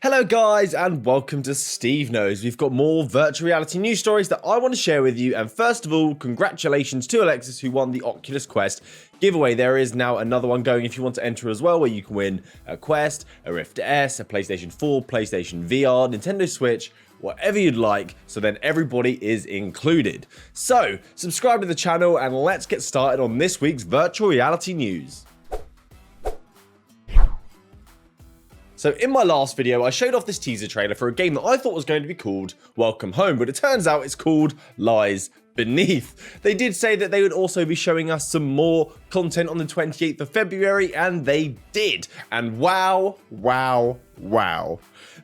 Hello guys and welcome to SteveKnows. We've got more virtual reality news stories that I want to share with you, and first of all, congratulations to Alexis who won the Oculus Quest giveaway. There is now another one going if you want to enter as well, where you can win a Quest, a Rift S, a PlayStation 4, PlayStation VR, Nintendo Switch, whatever you'd like, so then everybody is included. So, subscribe to the channel and let's get started on this week's virtual reality news. So in my last video, I showed off this teaser trailer for a game that I thought was going to be called Welcome Home, but it turns out it's called Lies Beneath. They did say that they would also be showing us some more content on the 28th of February, and they did. And wow.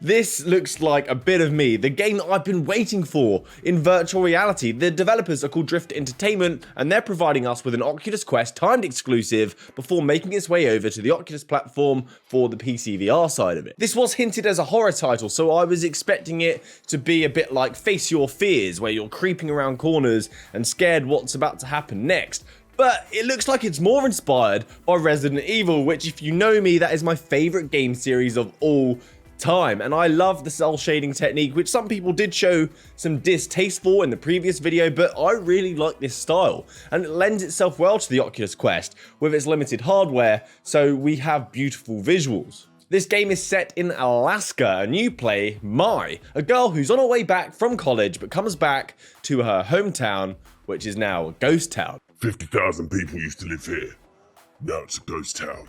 This looks like a bit of me, the game that I've been waiting for in virtual reality. The developers are called Drift Entertainment, and they're providing us with an Oculus Quest timed exclusive before making its way over to the Oculus platform for the PSVR side of it. This was hinted as a horror title, so I was expecting it to be a bit like Face Your Fears, where you're creeping around corners and scared what's about to happen next. But it looks like it's more inspired by Resident Evil, which, if you know me, that is my favorite game series of all time, and I love the cell shading technique, which some people did show some distaste for in the previous video, but I really like this style, and it lends itself well to the Oculus Quest with its limited hardware, so we have beautiful visuals. This game is set in Alaska, and you play Mai, a girl who's on her way back from college but comes back to her hometown, which is now a ghost town. 50,000 people used to live here. Now it's a ghost town.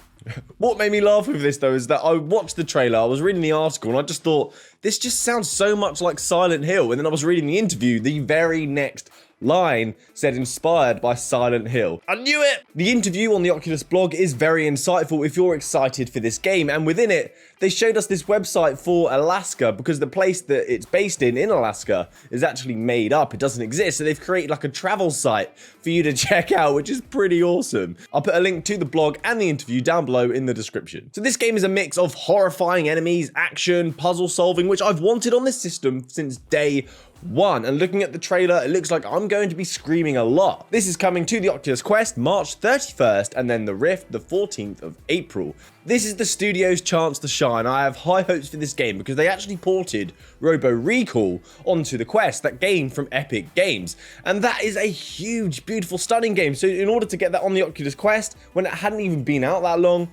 What made me laugh with this though is that I watched the trailer, I was reading the article, and I just thought, this just sounds so much like Silent Hill. And then I was reading the interview, the very next line said inspired by Silent Hill. I knew it! The interview on the Oculus blog is very insightful if you're excited for this game, and within it, they showed us this website for Alaska, because the place that it's based in Alaska is actually made up, it doesn't exist, so they've created like a travel site for you to check out, which is pretty awesome. I'll put a link to the blog and the interview down below in the description. So this game is a mix of horrifying enemies, action, puzzle solving, which I've wanted on this system since day one, and looking at the trailer, it looks like I'm going to be screaming a lot. This is coming to the Oculus Quest March 31st, and then the Rift the 14th of April. This is the studio's chance to shine. I have high hopes for this game because they actually ported Robo Recall onto the Quest, that game from Epic Games, and that is a huge, beautiful, stunning game. So in order to get that on the Oculus Quest when it hadn't even been out that long,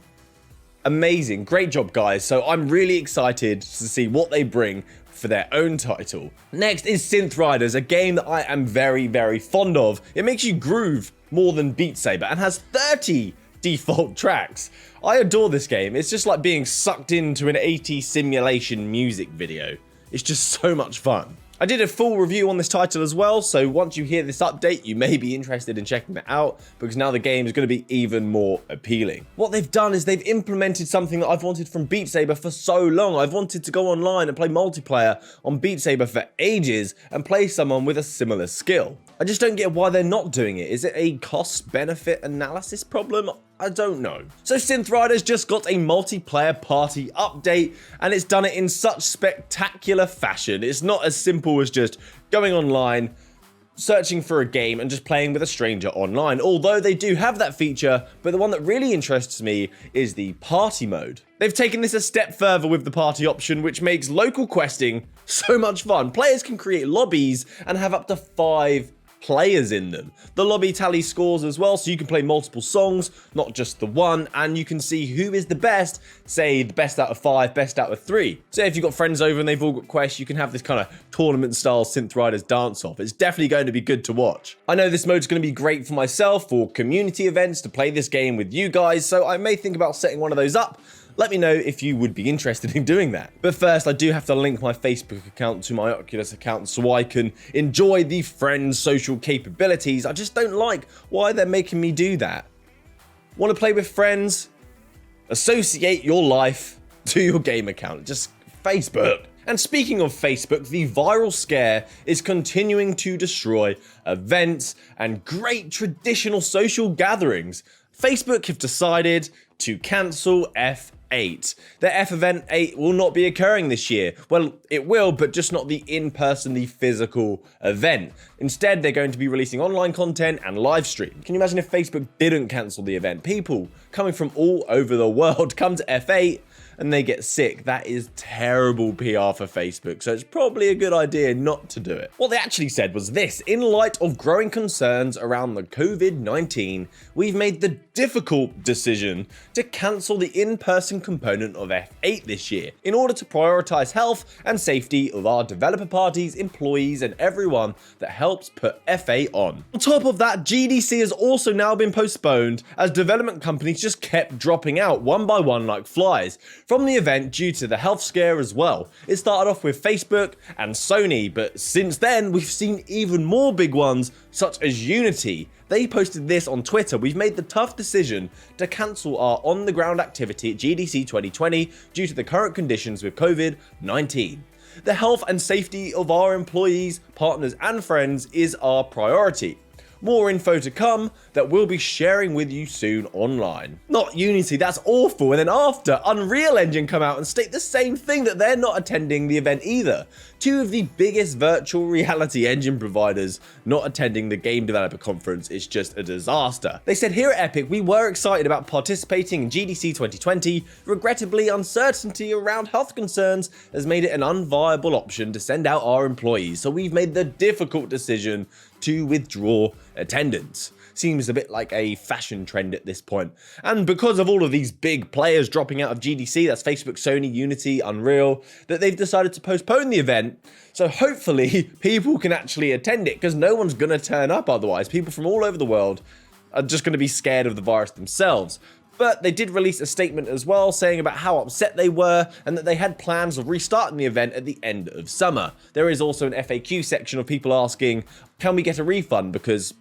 amazing, great job guys. So I'm really excited to see what they bring for their own title. Next is Synth Riders, a game that I am very fond of. It makes you groove more than Beat Saber and has 30 default tracks. I adore this game. It's just like being sucked into an 80s simulation music video. It's just so much fun. I did a full review on this title as well, so once you hear this update, you may be interested in checking it out, because now the game is going to be even more appealing. What they've done is they've implemented something that I've wanted from Beat Saber for so long. I've wanted to go online and play multiplayer on Beat Saber for ages and play someone with a similar skill. I just don't get why they're not doing it. Is it a cost-benefit analysis problem? I don't know. So Synth Riders just got a multiplayer party update, and it's done it in such spectacular fashion. It's not as simple as just going online, searching for a game and just playing with a stranger online, although they do have that feature, but the one that really interests me is the party mode. They've taken this a step further with the party option, which makes local questing so much fun. Players can create lobbies and have up to 5 players in them. The lobby tallies scores as well, so you can play multiple songs, not just the one, and you can see who is the best, say the best out of 5, best out of 3. So if you've got friends over and they've all got quests, you can have this kind of tournament style Synth Riders dance off. It's definitely going to be good to watch. I know this mode is going to be great for myself for community events to play this game with you guys, so I may think about setting one of those up. Let me know if you would be interested in doing that. But first, I do have to link my Facebook account to my Oculus account so I can enjoy the friends' social capabilities. I just don't like why they're making me do that. Want to play with friends? Associate your life to your game account. Just Facebook. And speaking of Facebook, the viral scare is continuing to destroy events and great traditional social gatherings. Facebook have decided to cancel F8. Their F event 8 will not be occurring this year. Well, it will, but just not the in-person, the physical event. Instead, they're going to be releasing online content and live stream. Can you imagine if Facebook didn't cancel the event? People coming from all over the world come to F8 and they get sick, that is terrible PR for Facebook, so it's probably a good idea not to do it. What they actually said was this: in light of growing concerns around the COVID-19, we've made the difficult decision to cancel the in-person component of F8 this year in order to prioritize health and safety of our developer parties, employees, and everyone that helps put F8 on. On top of that, GDC has also now been postponed as development companies just kept dropping out one by one like flies from the event due to the health scare as well. It started off with Facebook and Sony, but since then we've seen even more big ones such as Unity. They posted this on Twitter: we've made the tough decision to cancel our on-the-ground activity at GDC 2020 due to the current conditions with COVID-19. The health and safety of our employees, partners, and friends is our priority. More info to come that we'll be sharing with you soon online. Not Unity, that's awful. And then after, Unreal Engine come out and state the same thing, that they're not attending the event either. Two of the biggest virtual reality engine providers not attending the Game Developer Conference is just a disaster. They said, here at Epic, we were excited about participating in GDC 2020. Regrettably, uncertainty around health concerns has made it an unviable option to send out our employees, so we've made the difficult decision to withdraw attendance. Seems a bit like a fashion trend at this point. And because of all of these big players dropping out of GDC, that's Facebook, Sony, Unity, Unreal, that they've decided to postpone the event. So hopefully people can actually attend it, because no one's gonna turn up otherwise. People from all over the world are just gonna be scared of the virus themselves. But they did release a statement as well saying about how upset they were and that they had plans of restarting the event at the end of summer. There is also an FAQ section of people asking, can we get a refund, because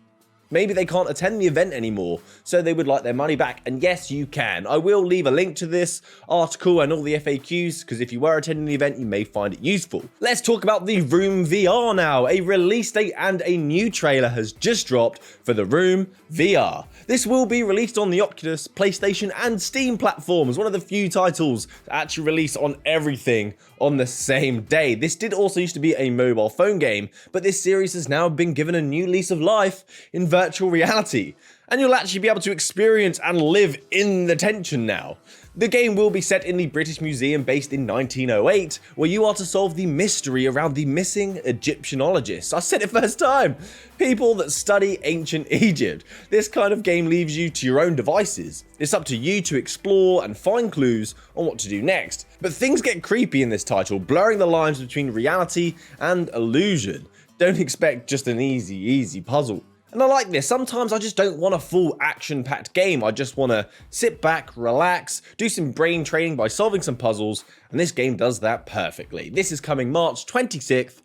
maybe they can't attend the event anymore, so they would like their money back. And yes, you can. I will leave a link to this article and all the FAQs, because if you were attending the event, you may find it useful. Let's talk about the Room VR now. A release date and a new trailer has just dropped for the Room VR. This will be released on the Oculus, PlayStation, and Steam platforms, one of the few titles to actually release on everything on the same day. This did also used to be a mobile phone game, but this series has now been given a new lease of life in virtual reality, and you'll actually be able to experience and live in the tension now. The game will be set in the British Museum based in 1908, where you are to solve the mystery around the missing Egyptiologists. I said it first time! People that study ancient Egypt. This kind of game leaves you to your own devices. It's up to you to explore and find clues on what to do next. But things get creepy in this title, blurring the lines between reality and illusion. Don't expect just an easy puzzle. And I like this. Sometimes I just don't want a full action-packed game. I just want to sit back, relax, do some brain training by solving some puzzles, and this game does that perfectly. This is coming March 26th.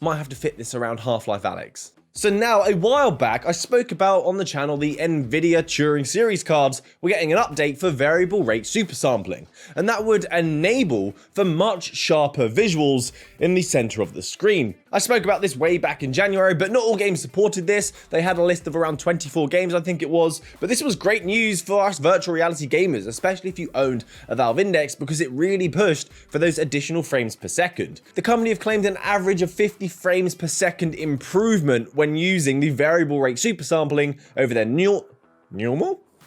Might have to fit this around Half-Life Alyx. So now, a while back, I spoke about on the channel the Nvidia Turing series cards were getting an update for variable rate supersampling, and that would enable for much sharper visuals in the center of the screen. I spoke about this way back in January, but not all games supported this. They had a list of around 24 games, I think it was, but this was great news for us virtual reality gamers, especially if you owned a Valve Index, because it really pushed for those additional frames per second. The company have claimed an average of 50 frames per second improvement when using the variable rate supersampling over their normal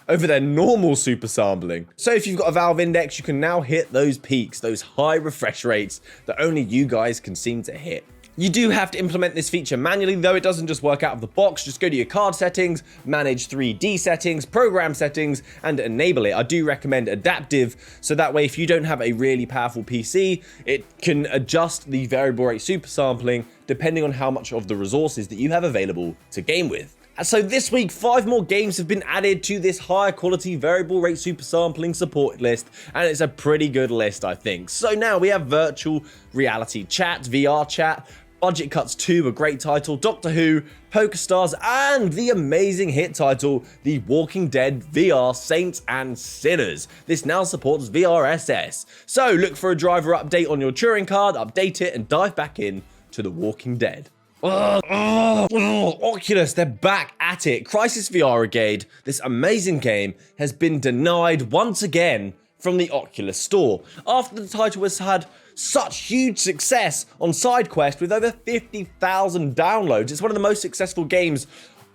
supersampling. So if you've got a Valve Index, you can now hit those peaks, those high refresh rates that only you guys can seem to hit. You do have to implement this feature manually, though. It doesn't just work out of the box. Just go to your card settings, manage 3D settings, program settings, and enable it. I do recommend adaptive, so that way if you don't have a really powerful PC, it can adjust the variable rate supersampling depending on how much of the resources that you have available to game with. So this week, 5 more games have been added to this higher quality variable rate supersampling supported list, and it's a pretty good list, I think. So now we have Virtual Reality Chat, VR Chat, Budget Cuts 2, a great title, Doctor Who, PokerStars, and the amazing hit title, The Walking Dead VR Saints and Sinners. This now supports VRSS. So look for a driver update on your Turing card, update it, and dive back in to The Walking Dead. Oculus, they're back at it. Crisis VRigade, this amazing game, has been denied once again from the Oculus store after the title has had such huge success on SideQuest with over 50,000 downloads. It's one of the most successful games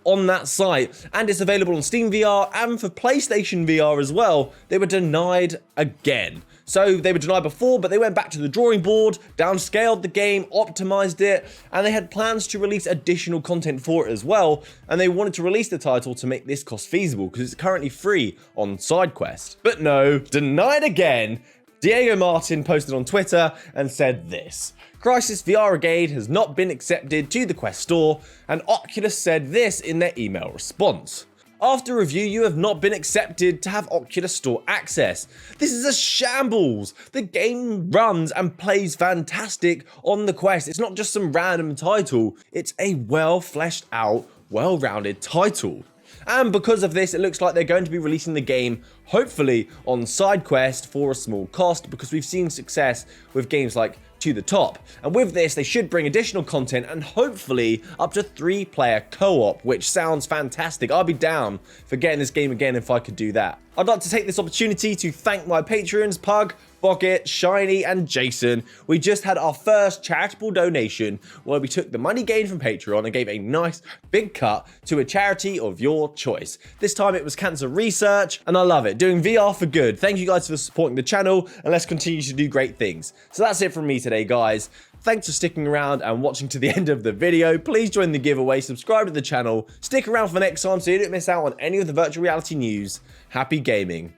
on that site, and it's available on Steam VR and for PlayStation VR as well. They were denied again. So they were denied before, but they went back to the drawing board, downscaled the game, optimized it, and they had plans to release additional content for it as well, and they wanted to release the title to make this cost feasible because it's currently free on SideQuest. But no, denied again. Diego Martin posted on Twitter and said this: Crysis VRigade has not been accepted to the Quest store, and Oculus said this in their email response. After review, you have not been accepted to have Oculus Store access. This is a shambles. The game runs and plays fantastic on the Quest. It's not just some random title. It's a well fleshed out, well-rounded title. And because of this, it looks like they're going to be releasing the game, hopefully, on SideQuest for a small cost, because we've seen success with games like To the Top. And with this, they should bring additional content and hopefully up to 3-player co-op, which sounds fantastic. I'd be down for getting this game again if I could do that. I'd like to take this opportunity to thank my patrons, Pug, Boggit, Shynee, and Jason. We just had our first charitable donation where we took the money gained from Patreon and gave a nice big cut to a charity of your choice. This time it was cancer research, and I love it. Doing VR for good. Thank you guys for supporting the channel, and let's continue to do great things. So that's it from me today, guys. Thanks for sticking around and watching to the end of the video. Please join the giveaway, subscribe to the channel, stick around for next time so you don't miss out on any of the virtual reality news. Happy gaming.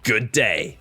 Good day.